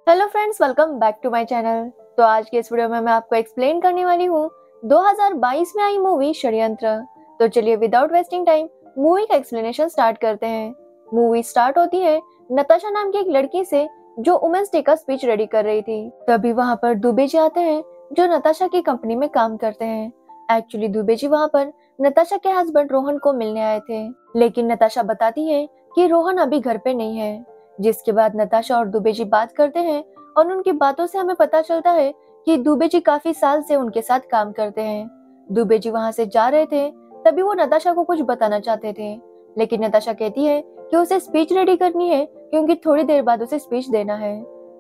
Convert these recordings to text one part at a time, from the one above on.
Hello friends, welcome back to my channel. तो आज के इस वीडियो में मैं आपको एक्सप्लेन करने वाली हूँ 2022 में आई मूवी षड्यंत्र। तो चलिए विदाउट वेस्टिंग टाइम मूवी का एक्सप्लेनेशन स्टार्ट करते हैं। मूवी स्टार्ट होती है नताशा नाम की एक लड़की से जो वुमेन्स डे का स्पीच रेडी कर रही थी। तभी वहाँ पर दुबे जी आते हैं जो नताशा की कंपनी में काम करते हैं। एक्चुअली दुबे जी वहाँ पर नताशा के हस्बैंड रोहन को मिलने आए थे, लेकिन नताशा बताती है कि रोहन अभी घर पे नहीं है। जिसके बाद नताशा और दुबे जी बात करते हैं और उनकी बातों से हमें पता चलता है कि दुबे जी काफी साल से उनके साथ काम करते हैं। दुबे जी वहां से जा रहे थे, तभी वो नताशा को कुछ बताना चाहते थे, लेकिन नताशा कहती है कि उसे स्पीच रेडी करनी है क्योंकि थोड़ी देर बाद उसे स्पीच देना है।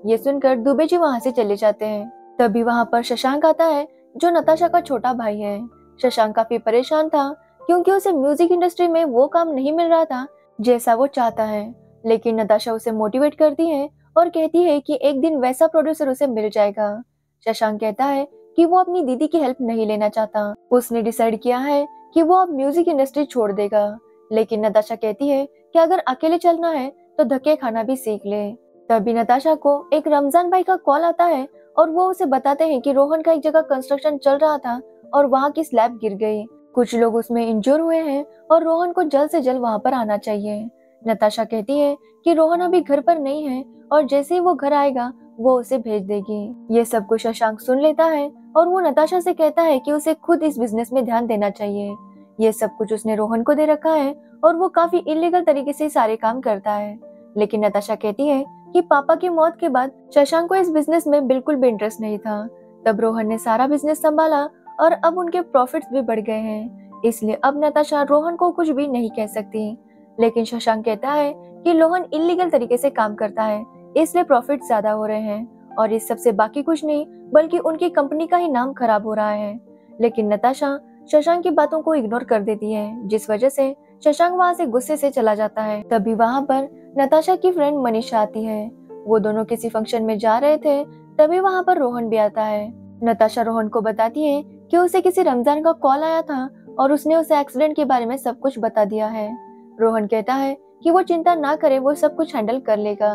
ये सुनकर दुबे जी वहां से चले जाते हैं। तभी वहां पर शशांक आता है जो नताशा का छोटा भाई है। शशांक काफी परेशान था क्योंकि उसे म्यूजिक इंडस्ट्री में वो काम नहीं मिल रहा था जैसा वो चाहता है, लेकिन नताशा उसे मोटिवेट करती है और कहती है कि एक दिन वैसा प्रोड्यूसर उसे मिल जाएगा। शशांक कहता है कि वो अपनी दीदी की हेल्प नहीं लेना चाहता, उसने डिसाइड किया है कि वो अब म्यूजिक इंडस्ट्री छोड़ देगा। लेकिन नताशा कहती है कि अगर अकेले चलना है तो धक्के खाना भी सीख ले। तभी नताशा को एक रमजान भाई का कॉल आता है और वो उसे बताते हैं कि रोहन का एक जगह कंस्ट्रक्शन चल रहा था और वहाँ की स्लैब गिर गई, कुछ लोग उसमें इंजर हुए हैं और रोहन को जल्द से जल्द वहाँ पर आना चाहिए। नताशा कहती है कि रोहन अभी घर पर नहीं है और जैसे ही वो घर आएगा वो उसे भेज देगी। ये सब कुछ शशांक सुन लेता है और वो नताशा से कहता है कि उसे खुद इस बिजनेस में ध्यान देना चाहिए। ये सब कुछ उसने रोहन को दे रखा है और वो काफी इलीगल तरीके से सारे काम करता है। लेकिन नताशा कहती है कि पापा की मौत के बाद शशांक को इस बिजनेस में बिल्कुल भी इंटरेस्ट नहीं था। तब रोहन ने सारा बिजनेस संभाला और अब उनके प्रॉफिट्स भी बढ़ गए हैं, इसलिए अब नताशा रोहन को कुछ भी नहीं कह सकती। लेकिन शशांक कहता है कि रोहन इलीगल तरीके से काम करता है, इसलिए प्रॉफिट ज्यादा हो रहे हैं और इस सबसे बाकी कुछ नहीं बल्कि उनकी कंपनी का ही नाम खराब हो रहा है। लेकिन नताशा शशांक की बातों को इग्नोर कर देती है, जिस वजह से शशांक वहाँ से गुस्से से चला जाता है। तभी वहाँ पर नताशा की फ्रेंड मनीषा आती है। वो दोनों किसी फंक्शन में जा रहे थे, तभी वहाँ पर रोहन भी आता है। नताशा रोहन को बताती है कि उसे किसी रमजान का कॉल आया था और उसने उसे एक्सीडेंट के बारे में सब कुछ बता दिया है। रोहन कहता है कि वो चिंता ना करे, वो सब कुछ हैंडल कर लेगा।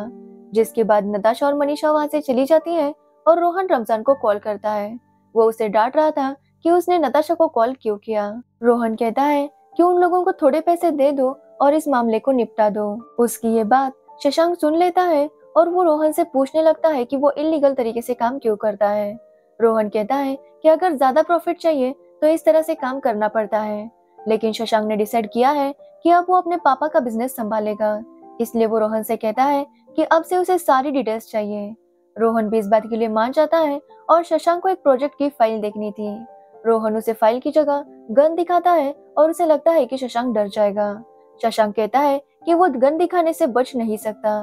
जिसके बाद नताशा और मनीषा वहां से चली जाती हैं और रोहन रमजान को कॉल करता है। वो उसे डांट रहा था कि उसने नताशा को कॉल क्यों किया। रोहन कहता है कि उन लोगों को थोड़े पैसे दे दो और इस मामले को निपटा दो। उसकी ये बात शशांक सुन लेता है और वो रोहन से पूछने लगता है कि वो इलीगल तरीके से काम क्यों करता है। रोहन कहता है कि अगर ज्यादा प्रॉफिट चाहिए तो इस तरह से काम करना पड़ता है, लेकिन शशांक ने डिसाइड किया है कि अब वो अपने पापा का बिजनेस संभालेगा, इसलिए वो रोहन से कहता है कि अब से उसे सारी डिटेल्स चाहिए। रोहन भी इस बात के लिए मान जाता है और शशांक को एक प्रोजेक्ट की फाइल देखनी थी। रोहन उसे फाइल की जगह गन दिखाता है और उसे लगता है कि शशांक डर जाएगा। शशांक कहता है कि वो गन दिखाने से बच नहीं सकता।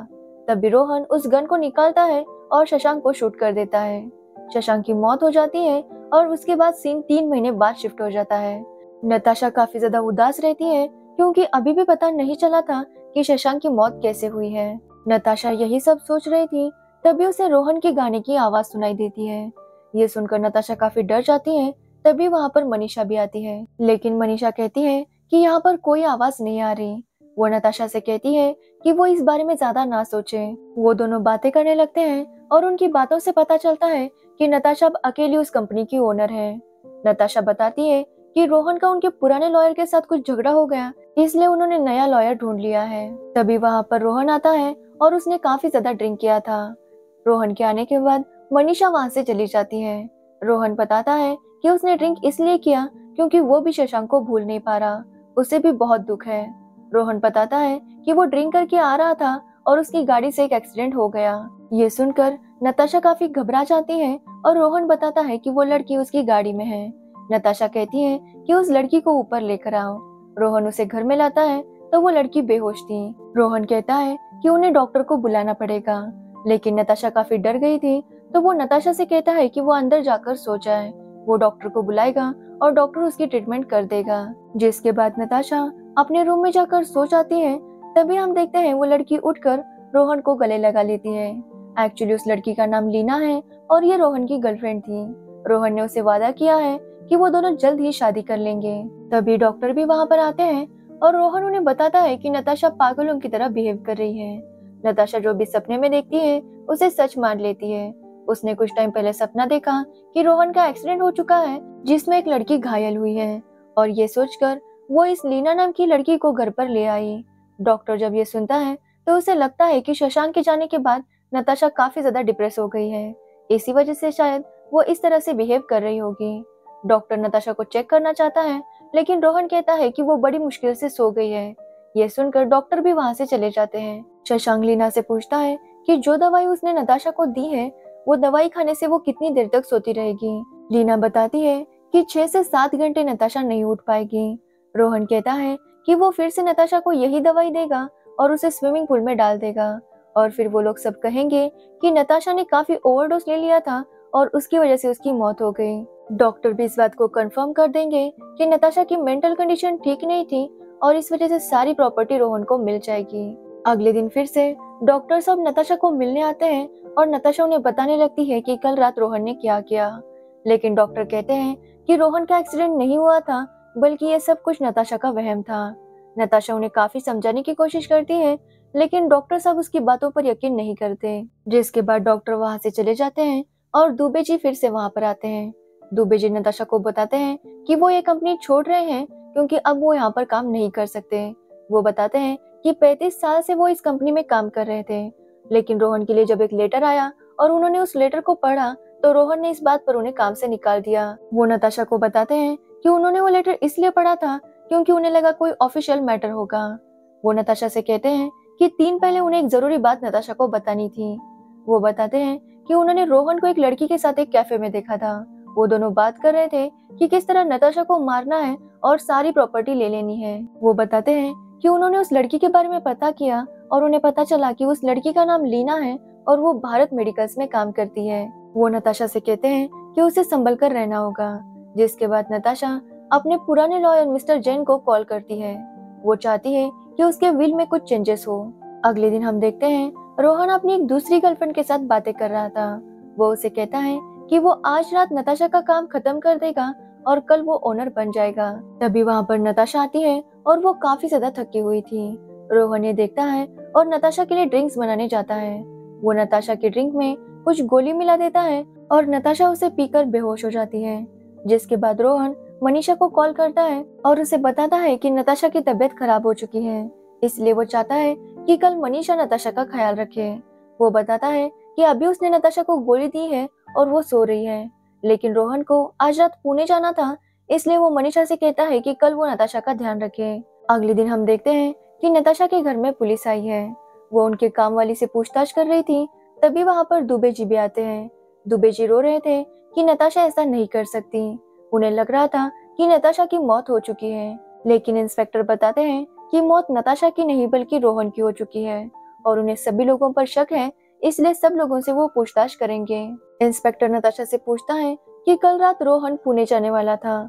तभी रोहन उस गन को निकालता है और शशांक को शूट कर देता है। शशांक की मौत हो जाती है और उसके बाद सीन 3 महीने बाद शिफ्ट हो जाता है। नताशा काफी ज्यादा उदास रहती है क्योंकि अभी भी पता नहीं चला था कि शशांक की मौत कैसे हुई है। नताशा यही सब सोच रही थी, तभी उसे रोहन के गाने की आवाज सुनाई देती है। ये सुनकर नताशा काफी डर जाती है। तभी वहाँ पर मनीषा भी आती है, लेकिन मनीषा कहती है कि यहाँ पर कोई आवाज नहीं आ रही। वो नताशा से कहती है कि वो इस बारे में ज्यादा ना सोचे। वो दोनों बातें करने लगते हैं और उनकी बातों से पता चलता है कि नताशा अब अकेली उस कंपनी की ओनर है। नताशा बताती है कि रोहन का उनके पुराने लॉयर के साथ कुछ झगड़ा हो गया, इसलिए उन्होंने नया लॉयर ढूंढ लिया है। तभी वहाँ पर रोहन आता है और उसने काफी ज्यादा ड्रिंक किया था। रोहन के आने के बाद मनीषा वहाँ से चली जाती है। रोहन बताता है कि उसने ड्रिंक इसलिए किया क्योंकि वो भी शशांक को भूल नहीं पा रहा, उसे भी बहुत दुख है। रोहन बताता है कि वो ड्रिंक करके आ रहा था और उसकी गाड़ी से एक एक्सीडेंट हो गया। ये सुनकर नताशा काफी घबरा जाती है और रोहन बताता है कि वो लड़की उसकी गाड़ी में है। नताशा कहती है कि उस लड़की को ऊपर लेकर आओ। रोहन उसे घर में लाता है तो वो लड़की बेहोश थी। रोहन कहता है कि उन्हें डॉक्टर को बुलाना पड़ेगा, लेकिन नताशा काफी डर गई थी, तो वो नताशा से कहता है कि वो अंदर जाकर सो जाए। वो डॉक्टर को बुलाएगा और डॉक्टर उसकी ट्रीटमेंट कर देगा। जिसके बाद नताशा अपने रूम में जाकर सो जाती है। तभी हम देखते हैं वो लड़की उठकर रोहन को गले लगा लेती है। एक्चुअली उस लड़की का नाम लीना है और ये रोहन की गर्लफ्रेंड थी। रोहन ने उसे वादा किया है कि वो दोनों जल्द ही शादी कर लेंगे। तभी डॉक्टर भी वहाँ पर आते हैं और रोहन उन्हें बताता है कि नताशा पागलों की तरह बिहेव कर रही है। नताशा जो भी सपने में देखती है उसे सच मान लेती है। उसने कुछ टाइम पहले सपना देखा कि रोहन का एक्सीडेंट हो चुका है जिसमें एक लड़की घायल हुई है, और ये सोचकर वो इस लीना नाम की लड़की को घर पर ले आई। डॉक्टर जब ये सुनता है तो उसे लगता है कि शशांक के जाने के बाद नताशा काफी ज्यादा डिप्रेस हो गई है, इसी वजह से शायद वो इस तरह से बिहेव कर रही होगी। डॉक्टर नताशा को चेक करना चाहता है, लेकिन रोहन कहता है कि वो बड़ी मुश्किल से सो गई है। ये सुनकर डॉक्टर भी वहां से चले जाते हैं। शशांक लीना से पूछता है कि जो दवाई उसने नताशा को दी है वो दवाई खाने से वो कितनी देर तक सोती रहेगी। लीना बताती है कि 6 से 7 घंटे नताशा नहीं उठ पाएगी। रोहन कहता है कि वो फिर से नताशा को यही दवाई देगा और उसे स्विमिंग पूल में डाल देगा, और फिर वो लोग सब कहेंगे कि नताशा ने काफी ओवरडोज ले लिया था और उसकी वजह से उसकी मौत हो गई। डॉक्टर भी इस बात को कंफर्म कर देंगे कि नताशा की मेंटल कंडीशन ठीक नहीं थी और इस वजह से सारी प्रॉपर्टी रोहन को मिल जाएगी। अगले दिन फिर से डॉक्टर सब नताशा को मिलने आते हैं और नताशा उन्हें बताने लगती है कि कल रात रोहन ने क्या किया, लेकिन डॉक्टर कहते हैं कि रोहन का एक्सीडेंट नहीं हुआ था, बल्कि ये सब कुछ नताशा का वहम था। नताशा उन्हें काफी समझाने की कोशिश करती है, लेकिन डॉक्टर सब उसकी बातों पर यकीन नहीं करते, जिसके बाद डॉक्टर वहां से चले जाते हैं और दुबे जी फिर से वहां पर आते हैं। दुबे जी नताशा को बताते हैं कि वो ये कंपनी छोड़ रहे हैं क्योंकि अब वो यहाँ पर काम नहीं कर सकते। वो बताते हैं कि 35 साल से वो इस कंपनी में काम कर रहे थे, लेकिन रोहन के लिए जब एक लेटर आया और उन्होंने उस लेटर को पढ़ा तो रोहन ने इस बात पर उन्हें काम से निकाल दिया। वो नताशा को बताते हैं कि उन्होंने वो लेटर इसलिए पढ़ा था क्योंकि उन्हें लगा कोई ऑफिशियल मैटर होगा। वो नताशा से कहते हैं कि 3 पहले उन्हें एक जरूरी बात नताशा को बतानी थी। वो बताते हैं कि उन्होंने रोहन को एक लड़की के साथ एक कैफे में देखा था। वो दोनों बात कर रहे थे कि किस तरह नताशा को मारना है और सारी प्रॉपर्टी ले लेनी है। वो बताते हैं कि उन्होंने उस लड़की के बारे में पता किया और उन्हें पता चला कि उस लड़की का नाम लीना है और वो भारत मेडिकल्स में काम करती है। वो नताशा से कहते हैं कि उसे संभल कर रहना होगा, जिसके बाद नताशा अपने पुराने लॉयर मिस्टर जैन को कॉल करती है। वो चाहती है कि उसके विल में कुछ चेंजेस हो। अगले दिन हम देखते हैं रोहन अपनी एक दूसरी गर्लफ्रेंड के साथ बातें कर रहा था। वो उसे कहता है कि वो आज रात नताशा का काम खत्म कर देगा और कल वो ओनर बन जाएगा। तभी वहाँ पर नताशा आती है और वो काफी ज्यादा थकी हुई थी। रोहन ये देखता है और नताशा के लिए ड्रिंक्स बनाने जाता है। वो नताशा की ड्रिंक में कुछ गोली मिला देता है और नताशा उसे पीकर बेहोश हो जाती है, जिसके बाद रोहन मनीषा को कॉल करता है और उसे बताता है कि नताशा की तबीयत खराब हो चुकी है, इसलिए वो चाहता है कि कल मनीषा नताशा का ख्याल रखे। वो बताता है कि अभी उसने नताशा को गोली दी है और वो सो रही है, लेकिन रोहन को आज रात पुणे जाना था, इसलिए वो मनीषा से कहता है कि कल वो नताशा का ध्यान रखे। अगले दिन हम देखते हैं कि नताशा के घर में पुलिस आई है। वो उनके काम वाली से पूछताछ कर रही थी, तभी वहाँ पर दुबे जी भी आते हैं। दुबे जी रो रहे थे कि नताशा ऐसा नहीं कर सकती। उन्हें लग रहा था कि नताशा की मौत हो चुकी है, लेकिन इंस्पेक्टर बताते हैं कि मौत नताशा की नहीं बल्कि रोहन की हो चुकी है और उन्हें सभी लोगों पर शक है, इसलिए सब लोगों से वो पूछताछ करेंगे। इंस्पेक्टर नताशा से पूछता है कि कल रात रोहन पुणे जाने वाला था।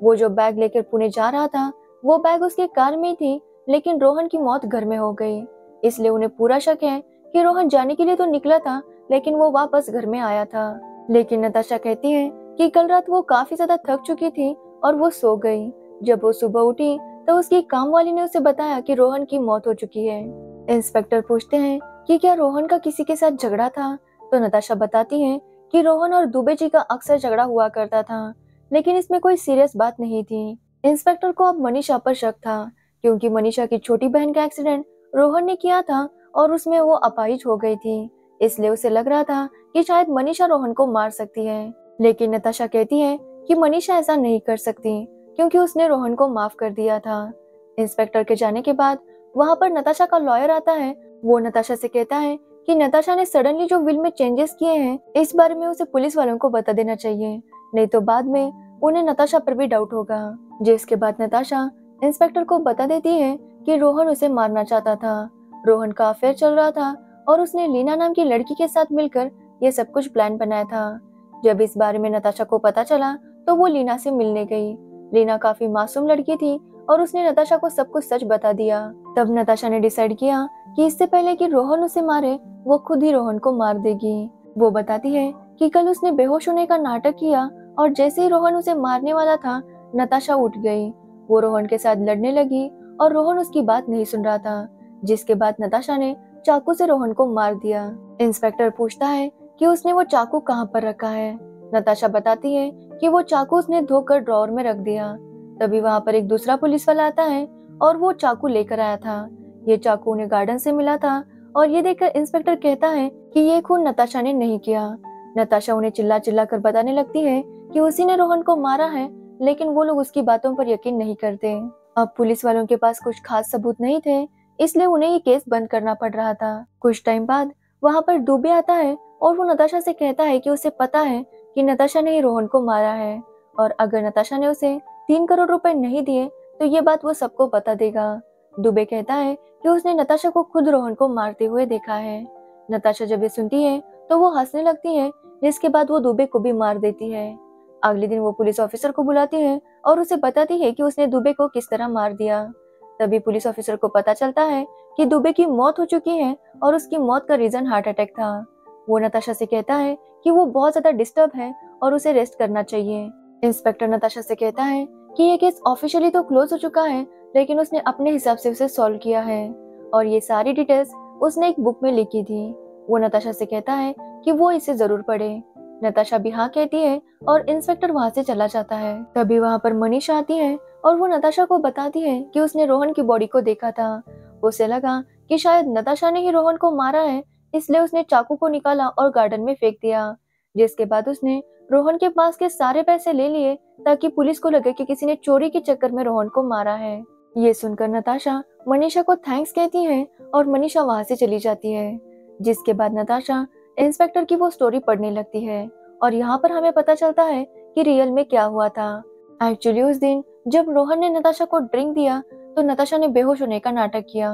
वो जो बैग लेकर पुणे जा रहा था वो बैग उसके कार में थी, लेकिन रोहन की मौत घर में हो गई, इसलिए उन्हें पूरा शक है कि रोहन जाने के लिए तो निकला था, लेकिन वो वापस घर में आया था। लेकिन नताशा कहती है कि कल रात वो काफी ज्यादा थक चुकी थी और वो सो गई। जब वो सुबह उठी तो उसकी काम वाली ने उसे बताया कि रोहन की मौत हो चुकी है। इंस्पेक्टर पूछते हैं कि क्या रोहन का किसी के साथ झगड़ा था, तो नताशा बताती है कि रोहन और दुबे जी का अक्सर झगड़ा हुआ करता था, लेकिन इसमें कोई सीरियस बात नहीं थी। इंस्पेक्टर को अब मनीषा पर शक था, क्योंकि मनीषा की छोटी बहन का एक्सीडेंट रोहन ने किया था और उसमें वो अपाहिज हो गई थी, इसलिए उसे लग रहा था कि शायद मनीषा रोहन को मार सकती है। लेकिन नताशा कहती है कि मनीषा ऐसा नहीं कर सकती, क्योंकि उसने रोहन को माफ कर दिया था। इंस्पेक्टर के जाने के बाद वहाँ पर नताशा का लॉयर आता है। वो नताशा से कहता है कि नताशा ने सडनली जो विल में चेंजेस किए हैं, इस बारे में उसे पुलिस वालों को बता देना चाहिए, नहीं तो बाद में उन्हें नताशा पर भी डाउट होगा। जिसके बाद नताशा इंस्पेक्टर को बता देती है कि रोहन उसे मारना चाहता था। रोहन का अफेयर चल रहा था और उसने लीना नाम की लड़की के साथ मिलकर ये सब कुछ प्लान बनाया था। जब इस बारे में नताशा को पता चला तो वो लीना से मिलने गई। लीना काफी मासूम लड़की थी और उसने नताशा को सब कुछ सच बता दिया। तब नताशा ने डिसाइड किया कि इससे पहले कि रोहन उसे मारे, वो खुद ही रोहन को मार देगी। वो बताती है कि कल उसने बेहोश होने का नाटक किया और जैसे ही रोहन उसे मारने वाला था, नताशा उठ गई। वो रोहन के साथ लड़ने लगी और रोहन उसकी बात नहीं सुन रहा था, जिसके बाद नताशा ने चाकू से रोहन को मार दिया। इंस्पेक्टर पूछता है कि उसने वो चाकू कहाँ पर रखा है। नताशा बताती है कि वो चाकू उसने धोकर ड्रॉअर में रख दिया। तभी वहाँ पर एक दूसरा पुलिस वाला आता है और वो चाकू लेकर आया था। ये चाकू उन्हें गार्डन से मिला था और ये देखकर इंस्पेक्टर कहता है कि ये खून नताशा ने नहीं किया। नताशा उन्हें चिल्ला चिल्ला कर बताने लगती है कि उसी ने रोहन को मारा है, लेकिन वो लोग उसकी बातों पर यकीन नहीं करते। अब पुलिस वालों के पास कुछ खास सबूत नहीं थे, इसलिए उन्हें ये केस बंद करना पड़ रहा था। कुछ टाइम बाद वहाँ पर दुबे आता है और वो नताशा से कहता है कि उसे पता है कि नताशा ने ही रोहन को मारा है और अगर नताशा ने उसे 3 करोड़ रुपए नहीं दिए तो ये बात वो सबको बता देगा। दुबे कहता है कि उसने नताशा को खुद रोहन को मारते हुए देखा है। नताशा जब ये सुनती है तो वो हंसने लगती है, जिसके बाद वो दुबे को भी मार देती है। अगले दिन वो पुलिस ऑफिसर को बुलाती है और उसे बताती है कि उसने दुबे को किस तरह मार दिया। तभी पुलिस ऑफिसर को पता चलता है कि दुबे की मौत हो चुकी है और उसकी मौत का रीजन हार्ट अटैक था। वो नताशा से कहता है कि वो बहुत ज्यादा डिस्टर्ब है और उसे रेस्ट करना चाहिए। इंस्पेक्टर नताशा से कहता है कि ये केस ऑफिशियली तो क्लोज हो चुका है, लेकिन उसने अपने हिसाब से उसे सॉल्व किया है और ये सारी डिटेल्स उसने एक बुक में लिखी थी। वो नताशा से कहता है कि वो इसे जरूर पढ़े। नताशा भी हाँ कहती है और इंस्पेक्टर वहाँ से चला जाता है। तभी वहाँ पर मनीषा आती है और वो नताशा को बताती है कि उसने रोहन की बॉडी को देखा था। उसे लगा कि शायद नताशा ने ही रोहन को मारा है, इसलिए उसने चाकू को निकाला और गार्डन में फेंक दिया। जिसके बाद उसने रोहन के पास के सारे पैसे ले लिए ताकि पुलिस को लगे कि किसी ने चोरी के चक्कर में रोहन को मारा है। ये सुनकर नताशा मनीषा को थैंक्स कहती है और मनीषा वहाँ से चली जाती है। जिसके बाद नताशा इंस्पेक्टर की वो स्टोरी पढ़ने लगती है और यहाँ पर हमें पता चलता है कि रियल में क्या हुआ था। एक्चुअली उस दिन जब रोहन ने नताशा को ड्रिंक दिया तो नताशा ने बेहोश होने का नाटक किया।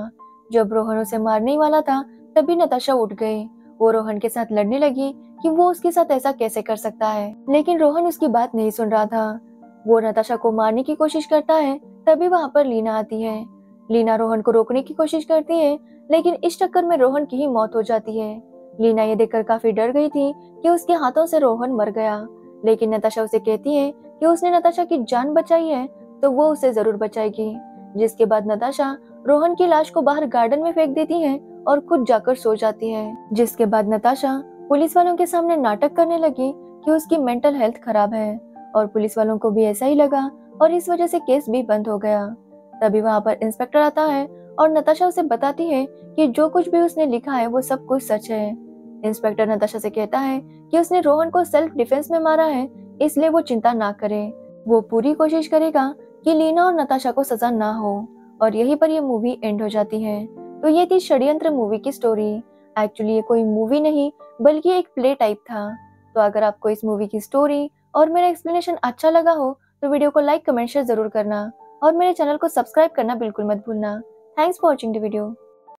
जब रोहन उसे मारने ही वाला था तभी नताशा उठ गई। वो रोहन के साथ लड़ने लगी कि वो उसके साथ ऐसा कैसे कर सकता है, लेकिन रोहन उसकी बात नहीं सुन रहा था। वो नताशा को मारने की कोशिश करता है, तभी वहाँ पर लीना आती है। लीना रोहन को रोकने की कोशिश करती है, लेकिन इस चक्कर में रोहन की ही मौत हो जाती है। लीना ये देखकर काफी डर गई थी कि उसके हाथों से रोहन मर गया, लेकिन नताशा उसे कहती है कि उसने नताशा की जान बचाई है तो वो उसे जरूर बचाएगी। जिसके बाद नताशा रोहन की लाश को बाहर गार्डन में फेंक देती है और खुद जाकर सो जाती है। जिसके बाद नताशा पुलिस वालों के सामने नाटक करने लगी कि उसकी मेंटल हेल्थ खराब है और पुलिस वालों को भी ऐसा ही लगा और इस वजह से केस भी बंद हो गया। तभी वहाँ पर इंस्पेक्टर आता है और नताशा उसे बताती है कि जो कुछ भी उसने लिखा है वो सब कुछ सच है। इंस्पेक्टर नताशा से कहता है कि उसने रोहन को सेल्फ डिफेंस में मारा है, इसलिए वो चिंता ना करे। वो पूरी कोशिश करेगा कि लीना और नताशा को सजा ना हो और यहीं पर ये मूवी एंड हो जाती है। तो ये थी षड्यंत्र मूवी की स्टोरी। एक्चुअली ये कोई मूवी नहीं बल्कि एक प्ले टाइप था। तो अगर आपको इस मूवी की स्टोरी और मेरा एक्सप्लेनेशन अच्छा लगा हो तो वीडियो को लाइक कमेंट शेयर जरूर करना और मेरे चैनल को सब्सक्राइब करना बिल्कुल मत भूलना। Thanks for watching the video.